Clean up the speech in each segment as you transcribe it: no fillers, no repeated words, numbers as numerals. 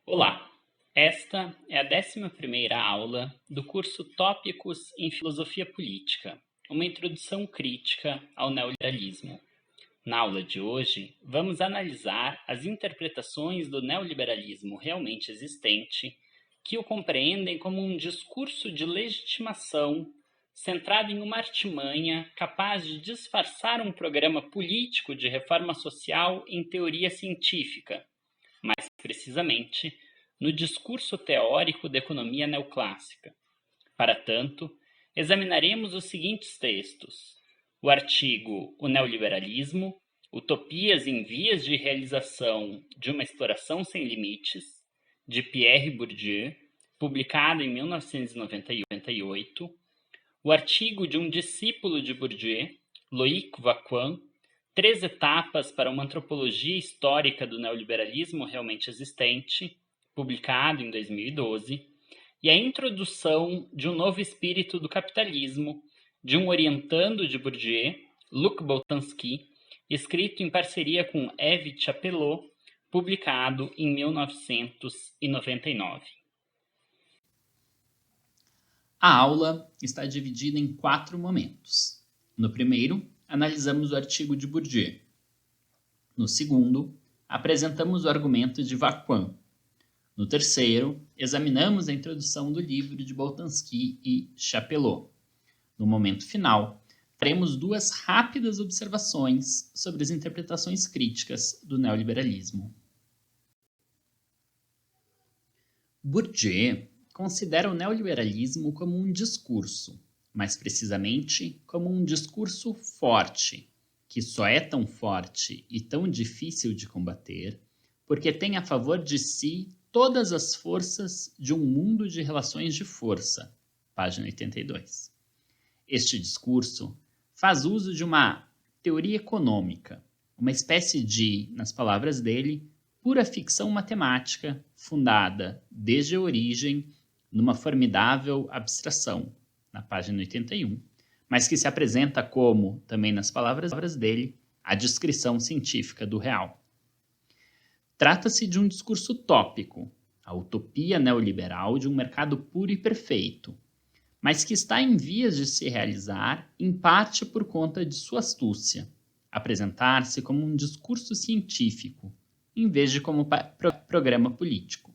Olá, esta é a 11ª aula do curso Tópicos em Filosofia Política, uma introdução crítica ao neoliberalismo. Na aula de hoje, vamos analisar as interpretações do neoliberalismo realmente existente, que o compreendem como um discurso de legitimação centrado em uma artimanha capaz de disfarçar um programa político de reforma social em teoria científica, mais precisamente, no discurso teórico da economia neoclássica. Para tanto, examinaremos os seguintes textos: o artigo O Neoliberalismo, Utopias em Vias de Realização de uma Exploração Sem Limites, de Pierre Bourdieu, publicado em 1998, o artigo de um discípulo de Bourdieu, Loïc Wacquant, 3 etapas para uma antropologia histórica do neoliberalismo realmente existente, publicado em 2012, e a introdução de um novo espírito do capitalismo, de um orientando de Bourdieu, Luc Boltanski, escrito em parceria com Eve Chapelot, publicado em 1999. A aula está dividida em 4 momentos. No primeiro, analisamos o artigo de Bourdieu. No segundo, apresentamos o argumento de Wacquant. No terceiro, examinamos a introdução do livro de Boltanski e Chapelot. No momento final, faremos 2 rápidas observações sobre as interpretações críticas do neoliberalismo. Bourdieu considera o neoliberalismo como um discurso, mais precisamente como um discurso forte, que só é tão forte e tão difícil de combater porque tem a favor de si todas as forças de um mundo de relações de força, página 82. Este discurso faz uso de uma teoria econômica, uma espécie de, nas palavras dele, pura ficção matemática fundada, desde a origem, numa formidável abstração, na página 81, mas que se apresenta como, também nas palavras dele, a descrição científica do real. Trata-se de um discurso utópico, a utopia neoliberal de um mercado puro e perfeito, mas que está em vias de se realizar, em parte por conta de sua astúcia, apresentar-se como um discurso científico, em vez de como programa político.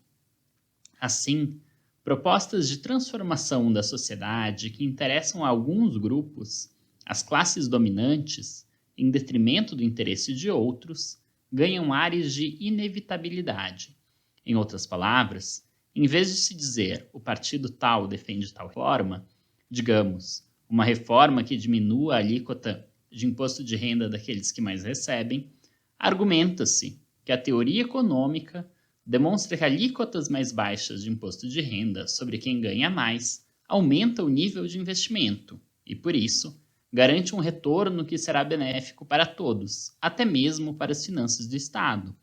Assim, propostas de transformação da sociedade que interessam a alguns grupos, as classes dominantes, em detrimento do interesse de outros, ganham ares de inevitabilidade. Em outras palavras, em vez de se dizer o partido tal defende tal reforma, digamos, uma reforma que diminua a alíquota de imposto de renda daqueles que mais recebem, argumenta-se que a teoria econômica demonstra que alíquotas mais baixas de imposto de renda sobre quem ganha mais aumenta o nível de investimento e, por isso, garante um retorno que será benéfico para todos, até mesmo para as finanças do Estado.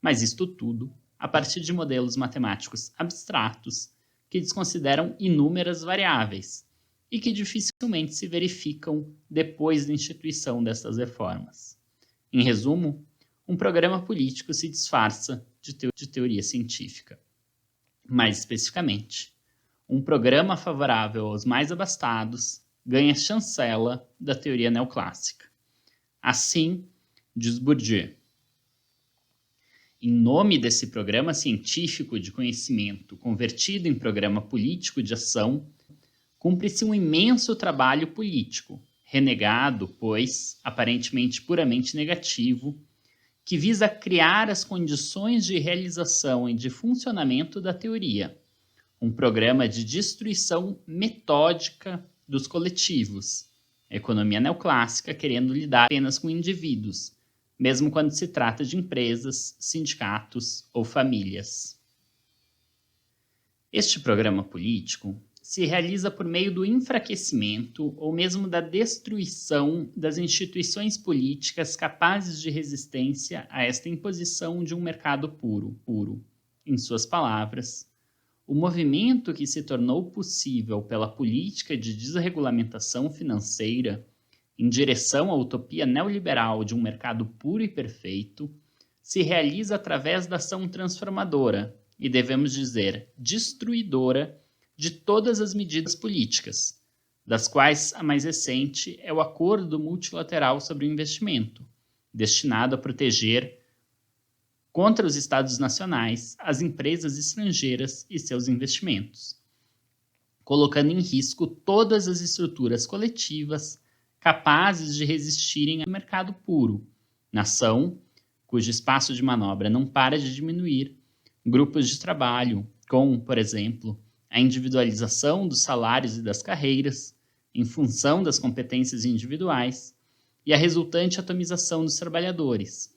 Mas isto tudo a partir de modelos matemáticos abstratos que desconsideram inúmeras variáveis e que dificilmente se verificam depois da instituição destas reformas. Em resumo, um programa político se disfarça de teoria científica. Mais especificamente, um programa favorável aos mais abastados ganha chancela da teoria neoclássica. Assim, diz Bourdieu, em nome desse programa científico de conhecimento convertido em programa político de ação, cumpre-se um imenso trabalho político, renegado, pois, aparentemente puramente negativo, que visa criar as condições de realização e de funcionamento da teoria, um programa de destruição metódica dos coletivos, a economia neoclássica querendo lidar apenas com indivíduos, mesmo quando se trata de empresas, sindicatos ou famílias. Este programa político se realiza por meio do enfraquecimento ou mesmo da destruição das instituições políticas capazes de resistência a esta imposição de um mercado puro. Em suas palavras, o movimento que se tornou possível pela política de desregulamentação financeira em direção à utopia neoliberal de um mercado puro e perfeito se realiza através da ação transformadora e devemos dizer destruidora, de todas as medidas políticas, das quais a mais recente é o Acordo Multilateral sobre o Investimento, destinado a proteger contra os Estados nacionais as empresas estrangeiras e seus investimentos, colocando em risco todas as estruturas coletivas capazes de resistirem ao mercado puro, nação cujo espaço de manobra não para de diminuir, grupos de trabalho, com, por exemplo, a individualização dos salários e das carreiras, em função das competências individuais, e a resultante atomização dos trabalhadores,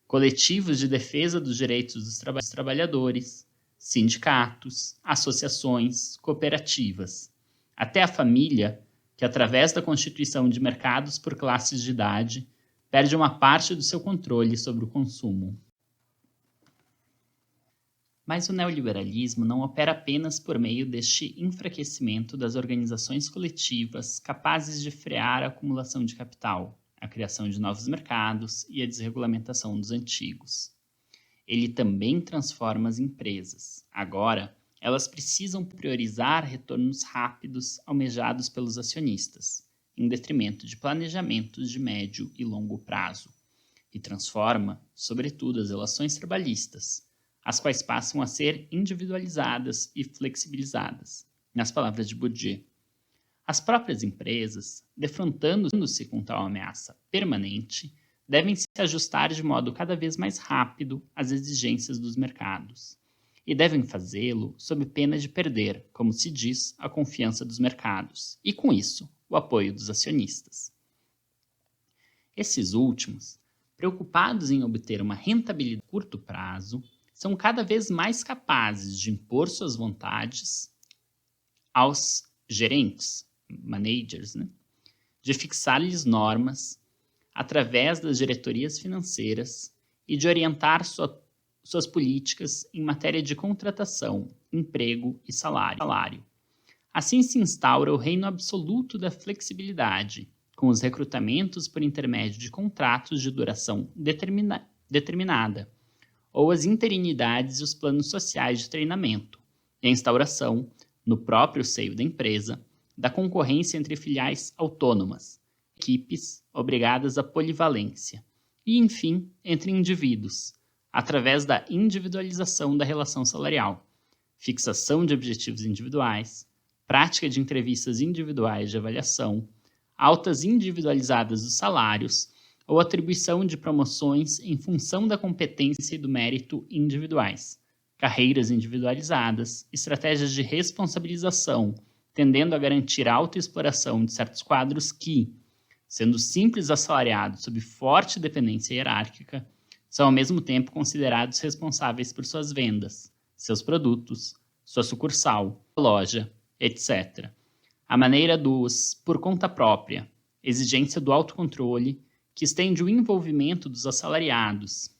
coletivos de defesa dos direitos dos trabalhadores, sindicatos, associações, cooperativas, até a família, que através da constituição de mercados por classes de idade, perde uma parte do seu controle sobre o consumo. Mas o neoliberalismo não opera apenas por meio deste enfraquecimento das organizações coletivas capazes de frear a acumulação de capital, a criação de novos mercados e a desregulamentação dos antigos. Ele também transforma as empresas. Agora, elas precisam priorizar retornos rápidos almejados pelos acionistas, em detrimento de planejamentos de médio e longo prazo, e transforma, sobretudo, as relações trabalhistas, as quais passam a ser individualizadas e flexibilizadas, nas palavras de Bourdieu. As próprias empresas, defrontando-se com tal ameaça permanente, devem se ajustar de modo cada vez mais rápido às exigências dos mercados, e devem fazê-lo sob pena de perder, como se diz, a confiança dos mercados, e com isso, o apoio dos acionistas. Esses últimos, preocupados em obter uma rentabilidade a curto prazo, são cada vez mais capazes de impor suas vontades aos gerentes, managers, de fixar-lhes normas através das diretorias financeiras e de orientar suas políticas em matéria de contratação, emprego e salário. Assim se instaura o reino absoluto da flexibilidade, com os recrutamentos por intermédio de contratos de duração determinada, ou as interinidades e os planos sociais de treinamento, e a instauração, no próprio seio da empresa, da concorrência entre filiais autônomas, equipes obrigadas à polivalência, e, enfim, entre indivíduos, através da individualização da relação salarial, fixação de objetivos individuais, prática de entrevistas individuais de avaliação, altas individualizadas dos salários, ou atribuição de promoções em função da competência e do mérito individuais, carreiras individualizadas, estratégias de responsabilização, tendendo a garantir a autoexploração de certos quadros que, sendo simples assalariados sob forte dependência hierárquica, são ao mesmo tempo considerados responsáveis por suas vendas, seus produtos, sua sucursal, loja, etc. A maneira dos por conta própria, exigência do autocontrole, que estende o envolvimento dos assalariados,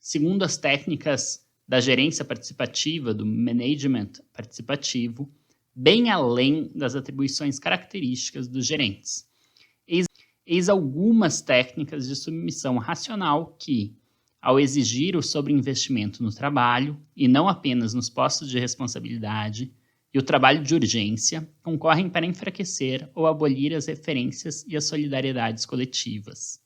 segundo as técnicas da gerência participativa, do management participativo, bem além das atribuições características dos gerentes. Eis algumas técnicas de submissão racional que, ao exigir o sobreinvestimento no trabalho, e não apenas nos postos de responsabilidade, e o trabalho de urgência, concorrem para enfraquecer ou abolir as referências e as solidariedades coletivas.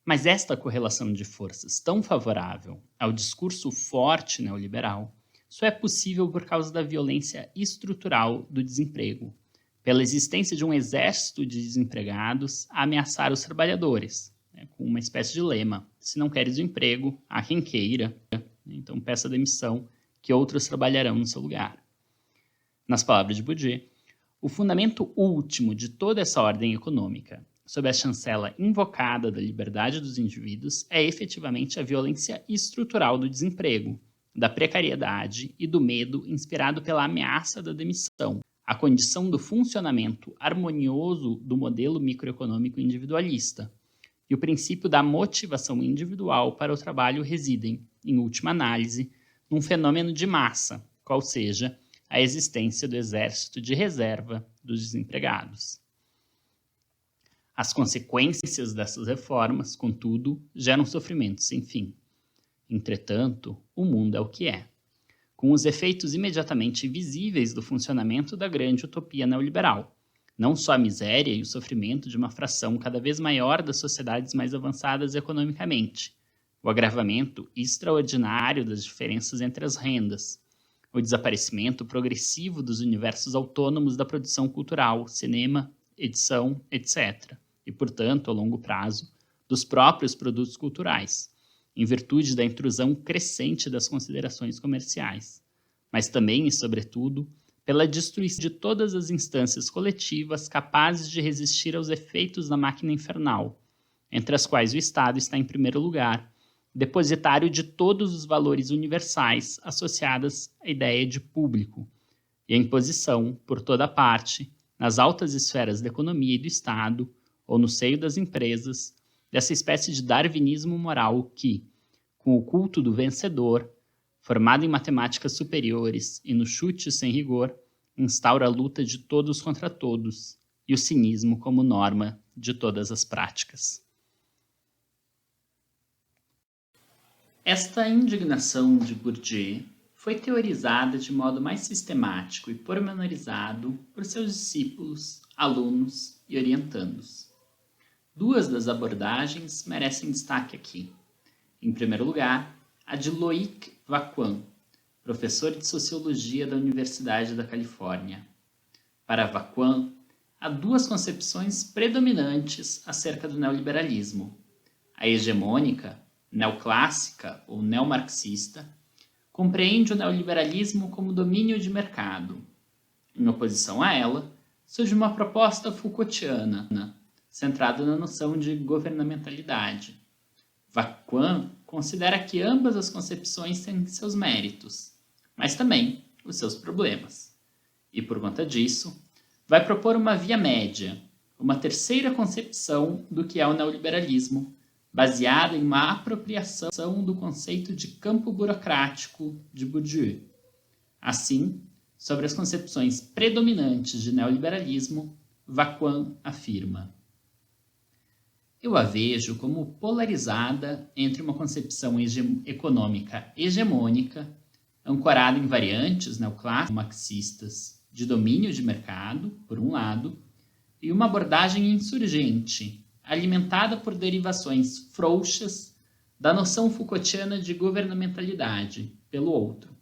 Mas esta correlação de forças tão favorável ao discurso forte neoliberal só é possível por causa da violência estrutural do desemprego, pela existência de um exército de desempregados a ameaçar os trabalhadores, com uma espécie de lema: se não queres o emprego, há quem queira, então peça demissão, que outros trabalharão no seu lugar. Nas palavras de Bourdieu, o fundamento último de toda essa ordem econômica, sob a chancela invocada da liberdade dos indivíduos, é efetivamente a violência estrutural do desemprego, da precariedade e do medo inspirado pela ameaça da demissão, a condição do funcionamento harmonioso do modelo microeconômico individualista, e o princípio da motivação individual para o trabalho residem, em última análise, num fenômeno de massa, qual seja a existência do exército de reserva dos desempregados. As consequências dessas reformas, contudo, geram sofrimentos sem fim. Entretanto, o mundo é o que é, com os efeitos imediatamente visíveis do funcionamento da grande utopia neoliberal, não só a miséria e o sofrimento de uma fração cada vez maior das sociedades mais avançadas economicamente, o agravamento extraordinário das diferenças entre as rendas, o desaparecimento progressivo dos universos autônomos da produção cultural, cinema, edição, etc., e, portanto, a longo prazo, dos próprios produtos culturais, em virtude da intrusão crescente das considerações comerciais, mas também e, sobretudo, pela destruição de todas as instâncias coletivas capazes de resistir aos efeitos da máquina infernal, entre as quais o Estado está em primeiro lugar, depositário de todos os valores universais associados à ideia de público, e a imposição, por toda parte, nas altas esferas da economia e do Estado, ou no seio das empresas, dessa espécie de darwinismo moral que, com o culto do vencedor, formado em matemáticas superiores e no chute sem rigor, instaura a luta de todos contra todos e o cinismo como norma de todas as práticas. Esta indignação de Bourdieu foi teorizada de modo mais sistemático e pormenorizado por seus discípulos, alunos e orientandos. Duas das abordagens merecem destaque aqui. Em primeiro lugar, a de Loïc Vacuin, professor de Sociologia da Universidade da Califórnia. Para Vacuin, há duas concepções predominantes acerca do neoliberalismo. A hegemônica, neoclássica ou neomarxista, compreende o neoliberalismo como domínio de mercado. Em oposição a ela, surge uma proposta Foucaultiana, centrada na noção de governamentalidade. Vacuin considera que ambas as concepções têm seus méritos, mas também os seus problemas. E, por conta disso, vai propor uma via média, uma terceira concepção do que é o neoliberalismo, baseada em uma apropriação do conceito de campo burocrático de Bourdieu. Assim, sobre as concepções predominantes de neoliberalismo, Vacuin afirma: eu a vejo como polarizada entre uma concepção econômica hegemônica, ancorada em variantes neoclássicas marxistas de domínio de mercado, por um lado, e uma abordagem insurgente, alimentada por derivações frouxas da noção Foucaultiana de governamentalidade, pelo outro.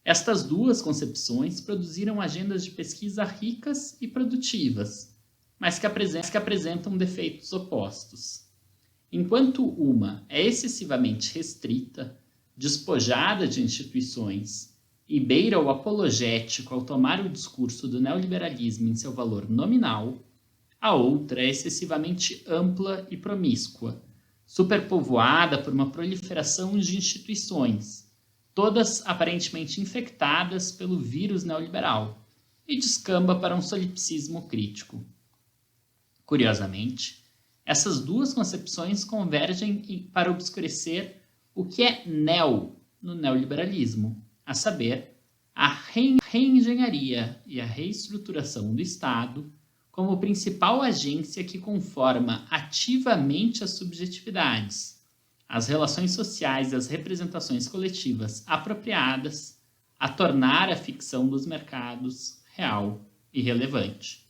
Estas duas concepções produziram agendas de pesquisa ricas e produtivas, mas que apresentam defeitos opostos. Enquanto uma é excessivamente restrita, despojada de instituições e beira o apologético ao tomar o discurso do neoliberalismo em seu valor nominal, a outra é excessivamente ampla e promíscua, superpovoada por uma proliferação de instituições, todas aparentemente infectadas pelo vírus neoliberal, e descamba para um solipsismo crítico. Curiosamente, essas duas concepções convergem para obscurecer o que é neo no neoliberalismo, a saber, a reengenharia e a reestruturação do Estado como principal agência que conforma ativamente as subjetividades, as relações sociais e as representações coletivas apropriadas a tornar a ficção dos mercados real e relevante.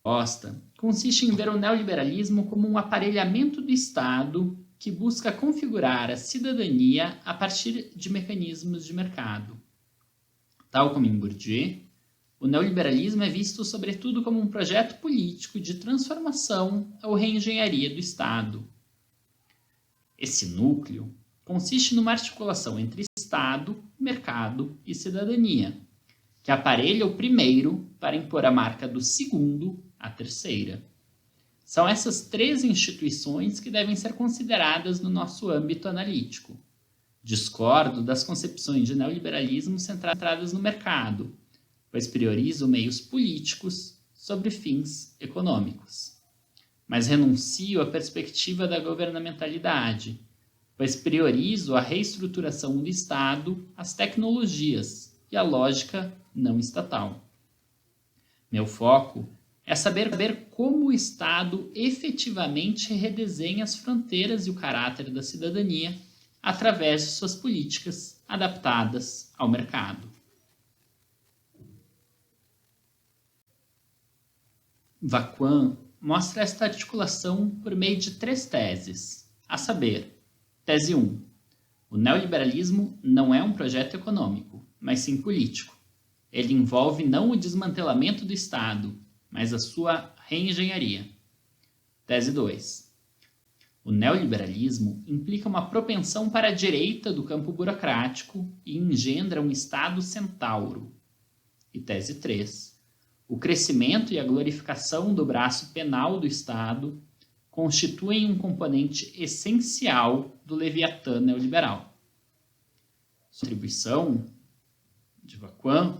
A proposta consiste em ver o neoliberalismo como um aparelhamento do Estado que busca configurar a cidadania a partir de mecanismos de mercado. Tal como em Bourdieu, o neoliberalismo é visto sobretudo como um projeto político de transformação ou reengenharia do Estado. Esse núcleo consiste numa articulação entre Estado, mercado e cidadania, que aparelha o primeiro para impor a marca do segundo à terceira. São essas três instituições que devem ser consideradas no nosso âmbito analítico. Discordo das concepções de neoliberalismo centradas no mercado, pois priorizam meios políticos sobre fins econômicos. Mas renuncio à perspectiva da governamentalidade, pois priorizo a reestruturação do Estado, as tecnologias e a lógica não estatal. Meu foco é saber como o Estado efetivamente redesenha as fronteiras e o caráter da cidadania através de suas políticas adaptadas ao mercado. Vacuin mostra esta articulação por meio de 3 teses, a saber, tese 1. O neoliberalismo não é um projeto econômico, mas sim político. Ele envolve não o desmantelamento do Estado, mas a sua reengenharia. Tese 2. O neoliberalismo implica uma propensão para a direita do campo burocrático e engendra um Estado centauro. E tese 3. O crescimento e a glorificação do braço penal do Estado constituem um componente essencial do Leviatã neoliberal. Sua atribuição de Vacuin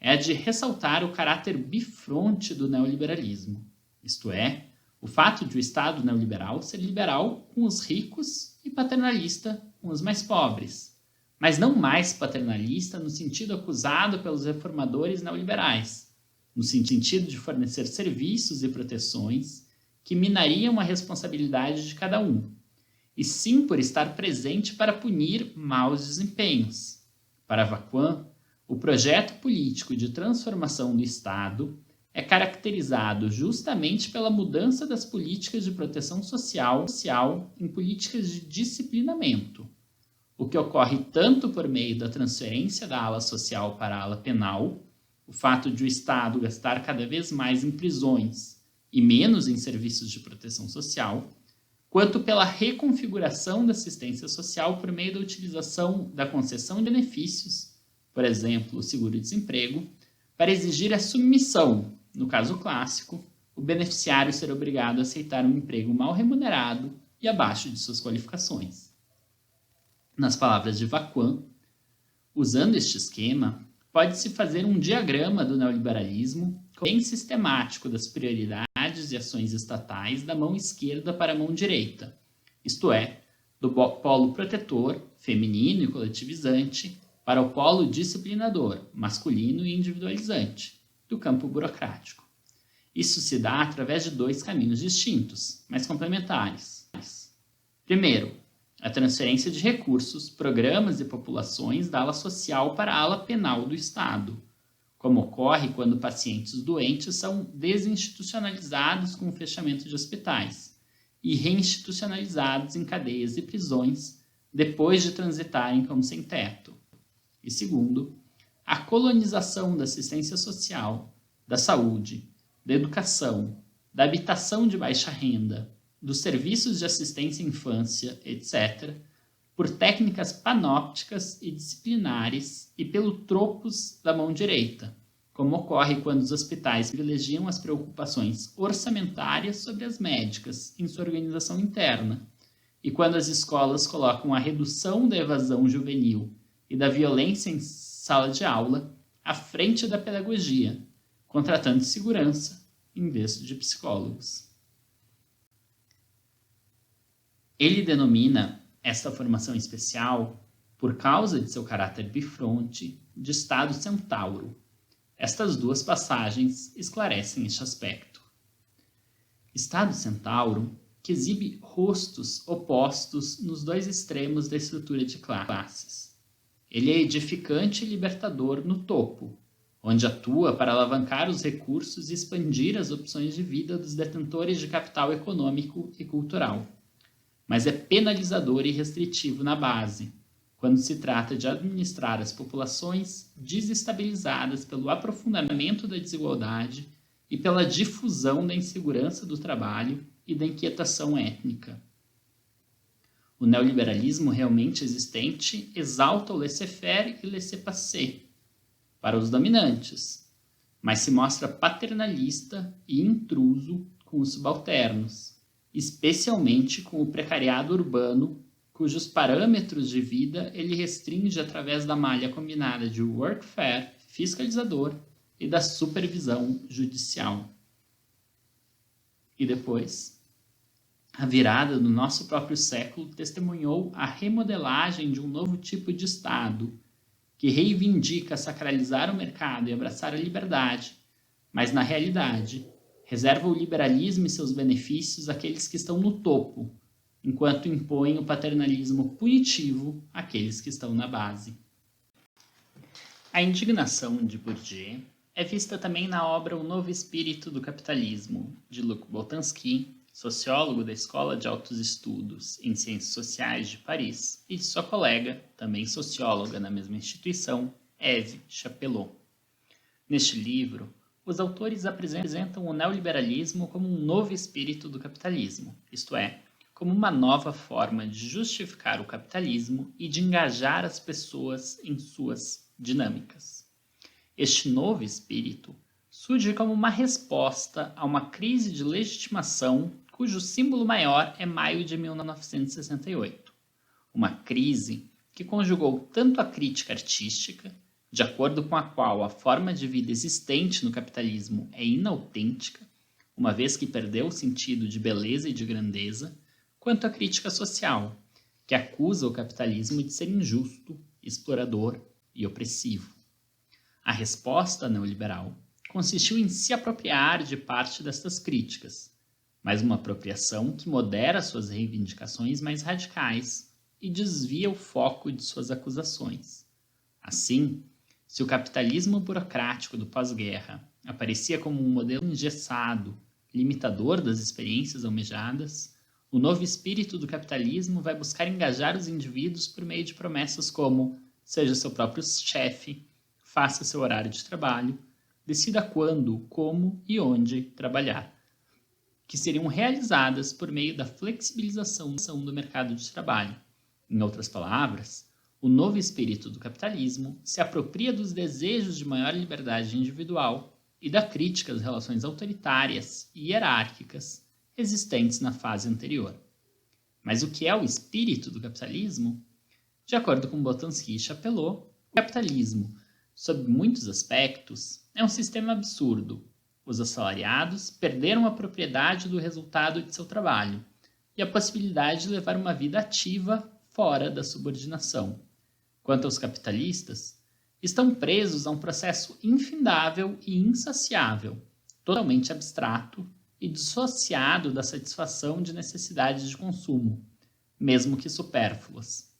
é a de ressaltar o caráter bifronte do neoliberalismo, isto é, o fato de o Estado neoliberal ser liberal com os ricos e paternalista com os mais pobres, mas não mais paternalista no sentido acusado pelos reformadores neoliberais, no sentido de fornecer serviços e proteções que minariam a responsabilidade de cada um, e sim por estar presente para punir maus desempenhos. Para Vacuin, o projeto político de transformação do Estado é caracterizado justamente pela mudança das políticas de proteção social em políticas de disciplinamento, o que ocorre tanto por meio da transferência da ala social para a ala penal, o fato de o Estado gastar cada vez mais em prisões e menos em serviços de proteção social, quanto pela reconfiguração da assistência social por meio da utilização da concessão de benefícios, por exemplo, o seguro-desemprego, para exigir a submissão, no caso clássico, o beneficiário ser obrigado a aceitar um emprego mal remunerado e abaixo de suas qualificações. Nas palavras de Vacuin, usando este esquema, pode-se fazer um diagrama do neoliberalismo bem sistemático das prioridades e ações estatais da mão esquerda para a mão direita, isto é, do polo protetor, feminino e coletivizante, para o polo disciplinador, masculino e individualizante, do campo burocrático. Isso se dá através de 2 caminhos distintos, mas complementares. Primeiro, a transferência de recursos, programas e populações da ala social para a ala penal do Estado, como ocorre quando pacientes doentes são desinstitucionalizados com o fechamento de hospitais e reinstitucionalizados em cadeias e prisões depois de transitarem como sem-teto. E segundo, a colonização da assistência social, da saúde, da educação, da habitação de baixa renda, dos serviços de assistência à infância, etc., por técnicas panópticas e disciplinares e pelo tropos da mão direita, como ocorre quando os hospitais privilegiam as preocupações orçamentárias sobre as médicas em sua organização interna, e quando as escolas colocam a redução da evasão juvenil e da violência em sala de aula à frente da pedagogia, contratando segurança em vez de psicólogos. Ele denomina esta formação especial, por causa de seu caráter bifronte, de Estado centauro. Estas 2 passagens esclarecem este aspecto. Estado centauro, que exibe rostos opostos nos 2 extremos da estrutura de classes. Ele é edificante e libertador no topo, onde atua para alavancar os recursos e expandir as opções de vida dos detentores de capital econômico e cultural, mas é penalizador e restritivo na base, quando se trata de administrar as populações desestabilizadas pelo aprofundamento da desigualdade e pela difusão da insegurança do trabalho e da inquietação étnica. O neoliberalismo realmente existente exalta o laissez-faire e laissez-passer para os dominantes, mas se mostra paternalista e intruso com os subalternos, especialmente com o precariado urbano, cujos parâmetros de vida ele restringe através da malha combinada de workfare fiscalizador e da supervisão judicial. E depois, a virada do nosso próprio século testemunhou a remodelagem de um novo tipo de Estado, que reivindica sacralizar o mercado e abraçar a liberdade, mas na realidade reserva o liberalismo e seus benefícios àqueles que estão no topo, enquanto impõe o paternalismo punitivo àqueles que estão na base. A indignação de Bourdieu é vista também na obra O Novo Espírito do Capitalismo, de Luc Boltanski, sociólogo da Escola de Altos Estudos em Ciências Sociais de Paris, e de sua colega, também socióloga na mesma instituição, Ève Chapelot. Neste livro, os autores apresentam o neoliberalismo como um novo espírito do capitalismo, isto é, como uma nova forma de justificar o capitalismo e de engajar as pessoas em suas dinâmicas. Este novo espírito surge como uma resposta a uma crise de legitimação cujo símbolo maior é maio de 1968. Uma crise que conjugou tanto a crítica artística, de acordo com a qual a forma de vida existente no capitalismo é inautêntica, uma vez que perdeu o sentido de beleza e de grandeza, quanto a crítica social, que acusa o capitalismo de ser injusto, explorador e opressivo. A resposta neoliberal consistiu em se apropriar de parte destas críticas, mas uma apropriação que modera suas reivindicações mais radicais e desvia o foco de suas acusações. Assim, se o capitalismo burocrático do pós-guerra aparecia como um modelo engessado, limitador das experiências almejadas, o novo espírito do capitalismo vai buscar engajar os indivíduos por meio de promessas como seja seu próprio chefe, faça seu horário de trabalho, decida quando, como e onde trabalhar, que seriam realizadas por meio da flexibilização do mercado de trabalho. Em outras palavras, o novo espírito do capitalismo se apropria dos desejos de maior liberdade individual e da crítica às relações autoritárias e hierárquicas existentes na fase anterior. Mas o que é o espírito do capitalismo? De acordo com Boltanski e Chapelot, o capitalismo, sob muitos aspectos, é um sistema absurdo. Os assalariados perderam a propriedade do resultado de seu trabalho e a possibilidade de levar uma vida ativa fora da subordinação. Quanto aos capitalistas, estão presos a um processo infindável e insaciável, totalmente abstrato e dissociado da satisfação de necessidades de consumo, mesmo que supérfluas.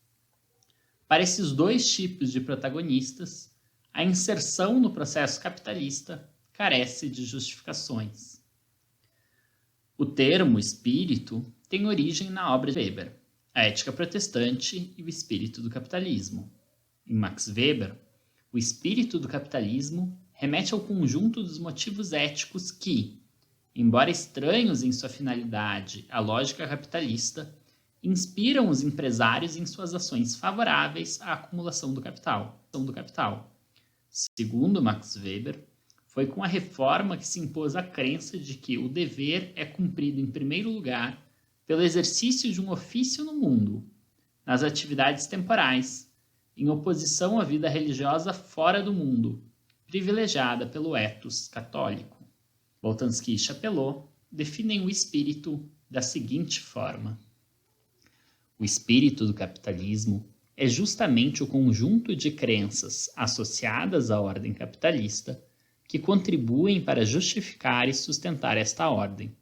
Para esses dois tipos de protagonistas, a inserção no processo capitalista carece de justificações. O termo espírito tem origem na obra de Weber, A Ética Protestante e o Espírito do Capitalismo. Em Max Weber, o espírito do capitalismo remete ao conjunto dos motivos éticos que, embora estranhos em sua finalidade à lógica capitalista, inspiram os empresários em suas ações favoráveis à acumulação do capital. Segundo Max Weber, foi com a reforma que se impôs a crença de que o dever é cumprido em primeiro lugar pelo exercício de um ofício no mundo, nas atividades temporais, em oposição à vida religiosa fora do mundo, privilegiada pelo ethos católico. Boltanski e Chapelot definem o espírito da seguinte forma: o espírito do capitalismo é justamente o conjunto de crenças associadas à ordem capitalista que contribuem para justificar e sustentar esta ordem,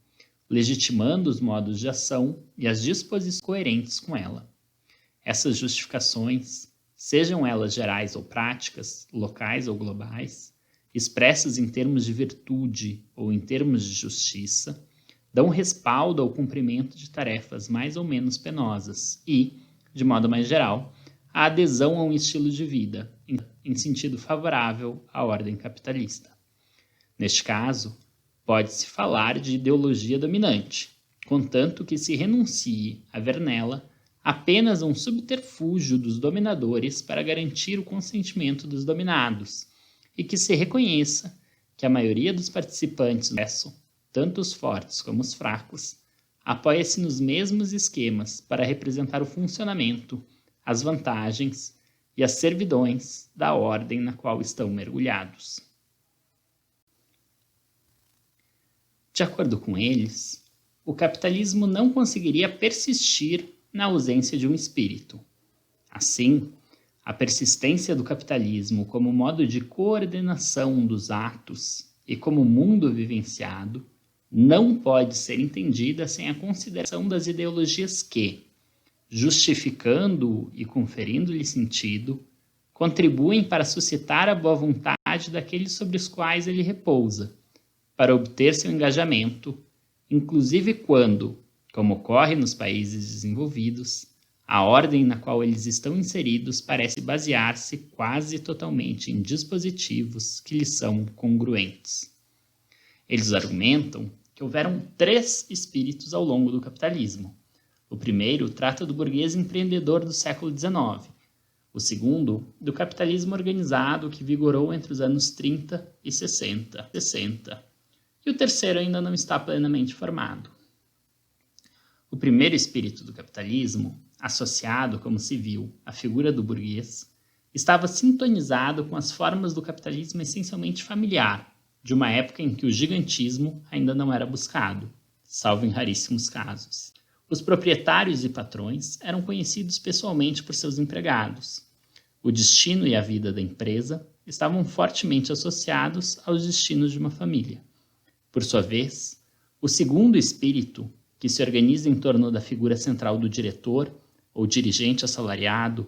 legitimando os modos de ação e as disposições coerentes com ela. Essas justificações, sejam elas gerais ou práticas, locais ou globais, expressas em termos de virtude ou em termos de justiça, dão respaldo ao cumprimento de tarefas mais ou menos penosas e, de modo mais geral, a adesão a um estilo de vida em sentido favorável à ordem capitalista. Neste caso, pode-se falar de ideologia dominante, contanto que se renuncie a ver nela apenas um subterfúgio dos dominadores para garantir o consentimento dos dominados, e que se reconheça que a maioria dos participantes do processo, tanto os fortes como os fracos, apoia-se nos mesmos esquemas para representar o funcionamento, as vantagens e as servidões da ordem na qual estão mergulhados. De acordo com eles, o capitalismo não conseguiria persistir na ausência de um espírito. Assim, a persistência do capitalismo como modo de coordenação dos atos e como mundo vivenciado não pode ser entendida sem a consideração das ideologias que, justificando e conferindo-lhe sentido, contribuem para suscitar a boa vontade daqueles sobre os quais ele repousa, para obter seu engajamento, inclusive quando, como ocorre nos países desenvolvidos, a ordem na qual eles estão inseridos parece basear-se quase totalmente em dispositivos que lhes são congruentes. Eles argumentam que houveram 3 espíritos ao longo do capitalismo. O primeiro trata do burguês empreendedor do século XIX. O segundo, do capitalismo organizado que vigorou entre os anos 30 e 60. E o terceiro ainda não está plenamente formado. O primeiro espírito do capitalismo, associado, como se viu, à figura do burguês, estava sintonizado com as formas do capitalismo essencialmente familiar, de uma época em que o gigantismo ainda não era buscado, salvo em raríssimos casos. Os proprietários e patrões eram conhecidos pessoalmente por seus empregados. O destino e a vida da empresa estavam fortemente associados aos destinos de uma família. Por sua vez, o segundo espírito, que se organiza em torno da figura central do diretor, ou dirigente assalariado,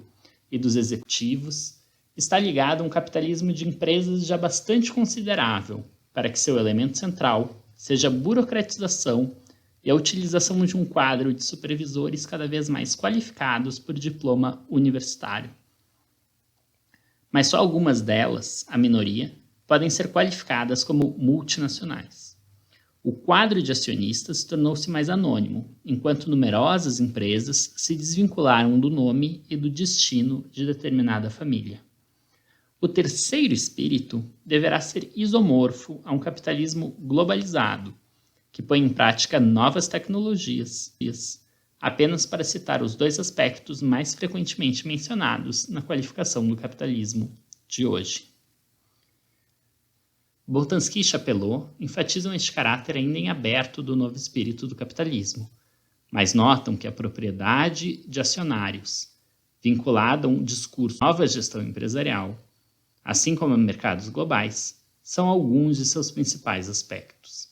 e dos executivos, está ligado a um capitalismo de empresas já bastante considerável, para que seu elemento central seja a burocratização e a utilização de um quadro de supervisores cada vez mais qualificados por diploma universitário. Mas só algumas delas, a minoria, podem ser qualificadas como multinacionais. O quadro de acionistas tornou-se mais anônimo, enquanto numerosas empresas se desvincularam do nome e do destino de determinada família. O terceiro espírito deverá ser isomorfo a um capitalismo globalizado, que põe em prática novas tecnologias, apenas para citar os 2 aspectos mais frequentemente mencionados na qualificação do capitalismo de hoje. Boltanski e Chapelot enfatizam este caráter ainda em aberto do novo espírito do capitalismo, mas notam que a propriedade de acionários, vinculada a um discurso de nova gestão empresarial, assim como a mercados globais, são alguns de seus principais aspectos.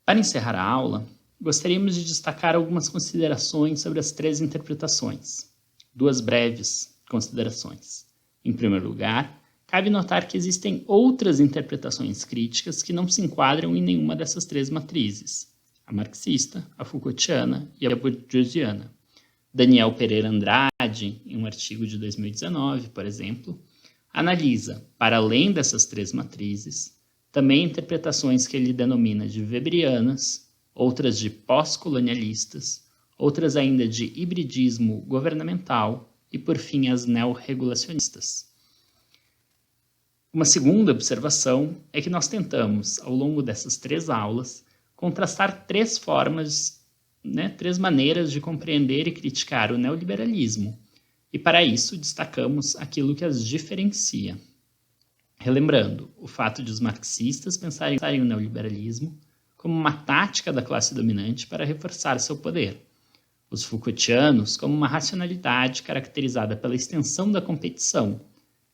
Para encerrar a aula, gostaríamos de destacar algumas considerações sobre as 3 interpretações. 2 breves considerações. Em primeiro lugar, cabe notar que existem outras interpretações críticas que não se enquadram em nenhuma dessas 3 matrizes, a marxista, a Foucaultiana e a bourdieusiana. Daniel Pereira Andrade, em um artigo de 2019, por exemplo, analisa, para além dessas 3 matrizes, também interpretações que ele denomina de weberianas, outras de pós-colonialistas, outras ainda de hibridismo governamental e, por fim, as neorregulacionistas. Uma segunda observação é que nós tentamos, ao longo dessas 3 aulas, contrastar 3 formas, 3 maneiras de compreender e criticar o neoliberalismo, e para isso destacamos aquilo que as diferencia. Relembrando, o fato de os marxistas pensarem o neoliberalismo como uma tática da classe dominante para reforçar seu poder, os Foucaultianos como uma racionalidade caracterizada pela extensão da competição,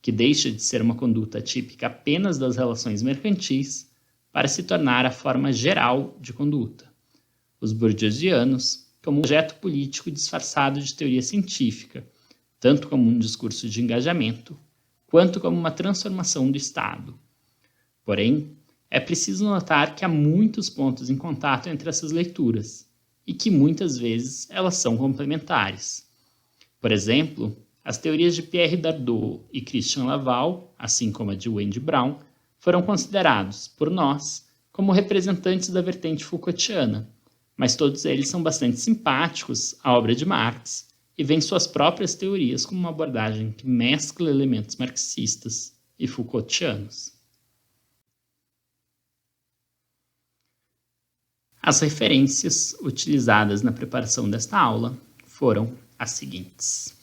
que deixa de ser uma conduta típica apenas das relações mercantis para se tornar a forma geral de conduta. Os bourdieusianos como um projeto político disfarçado de teoria científica, tanto como um discurso de engajamento, quanto como uma transformação do Estado. Porém, é preciso notar que há muitos pontos em contato entre essas leituras, e que muitas vezes elas são complementares. Por exemplo, as teorias de Pierre Dardot e Christian Laval, assim como a de Wendy Brown, foram considerados, por nós, como representantes da vertente Foucaultiana, mas todos eles são bastante simpáticos à obra de Marx e veem suas próprias teorias como uma abordagem que mescla elementos marxistas e Foucaultianos. As referências utilizadas na preparação desta aula foram as seguintes.